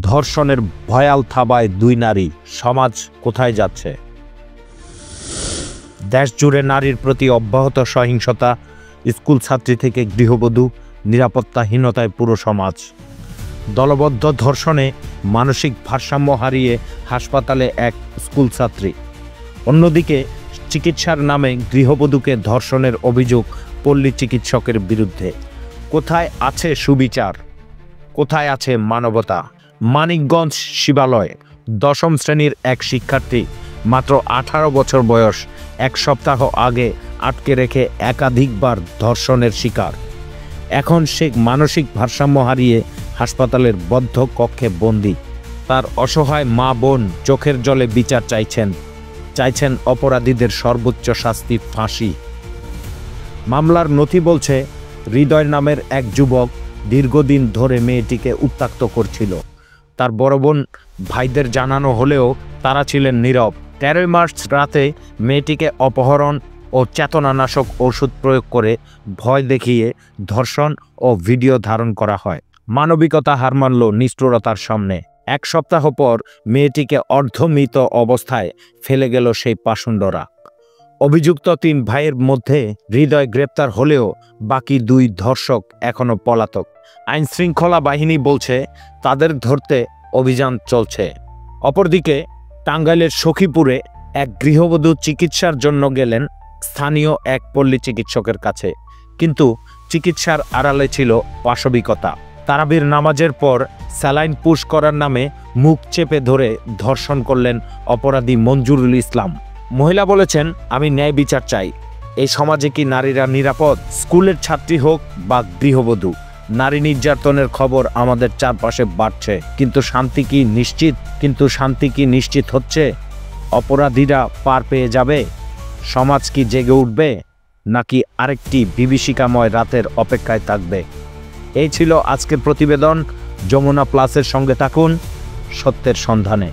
ধর্ষণের ভয়াল থাবায় দুই নারী, সমাজ কোথায় যাচ্ছে? দেশ জুড়ে নারীর প্রতি অব্যাহত সহিংসতা, স্কুল ছাত্রী থেকে গৃহবধূ, নিরাপত্তাহীনতায় পুরো সমাজ। দলবদ্ধ ধর্ষণে মানসিক ভারসাম্য হারিয়ে হাসপাতালে এক স্কুল ছাত্রী। অন্যদিকে চিকিৎসার নামে গৃহবধূকে ধর্ষণের অভিযোগ পল্লী চিকিৎসকের বিরুদ্ধে। কোথায় আছে সুবিচার? কোথায় আছে মানবতা? মানিকগঞ্জ শিবালয়, 10ম শ্রেণীর এক শিক্ষার্থী, মাত্র 18 বছর বয়স, এক সপ্তাহ আগে আটকে রেখে একাধিকবার ধর্ষণের শিকার। এখন সে মানসিক ভারসাম্য হারিয়ে হাসপাতালের বদ্ধ কক্ষে বন্দী। তার অসহায় মা বোন চোখের জলে বিচার চাইছেন অপরাধীদের সর্বোচ্চ শাস্তি, ফাঁসি। মামলার নথি বলছে, হৃদয় নামের এক যুবক দীর্ঘদিন ধরে মেয়েটিকে উত্ত্যক্ত করছিল। তার বড় বোন ভাইদের জানানো হলেও তারা ছিলেন নীরব। 13 মার্চ রাতে মেয়েটিকে অপহরণ ও চেতনানাশক ওষুধ প্রয়োগ করে ভয় দেখিয়ে ধর্ষণ ও ভিডিও ধারণ করা হয়। মানবিকতা হার মানল নিষ্ঠুরতার সামনে। এক সপ্তাহ পর মেয়েটিকে অর্ধমৃত অবস্থায় ফেলে গেল সেই পাষণ্ডরা। অভিযুক্ত 3 ভাইয়ের মধ্যে হৃদয় গ্রেপ্তার হলেও বাকি 2 ধর্ষক এখনও পলাতক। আইনশৃঙ্খলা বাহিনী বলছে তাদের ধরতে অভিযান চলছে। অপরদিকে টাঙ্গাইলের সখীপুরে এক গৃহবধূ চিকিৎসার জন্য গেলেন স্থানীয় এক পল্লী চিকিৎসকের কাছে, কিন্তু চিকিৎসার আড়ালে ছিল পাশবিকতা। তারাবির নামাজের পর স্যালাইন পুশ করার নামে মুখ চেপে ধরে ধর্ষণ করলেন অপরাধী মঞ্জুরুল ইসলাম। মহিলা বলেছেন, আমি ন্যায় বিচার চাই। এই সমাজে কি নারীরা নিরাপদ? স্কুলের ছাত্রী হোক বা গৃহবধূ, নারী নির্যাতনের খবর আমাদের চারপাশে বাড়ছে, কিন্তু শান্তি কি নিশ্চিত হচ্ছে? অপরাধীরা পার পেয়ে যাবে? সমাজ কি জেগে উঠবে, নাকি আরেকটি বিভীষিকাময় রাতের অপেক্ষায় থাকবে? এই ছিল আজকের প্রতিবেদন। যমুনা প্লাসের সঙ্গে থাকুন সত্যের সন্ধানে।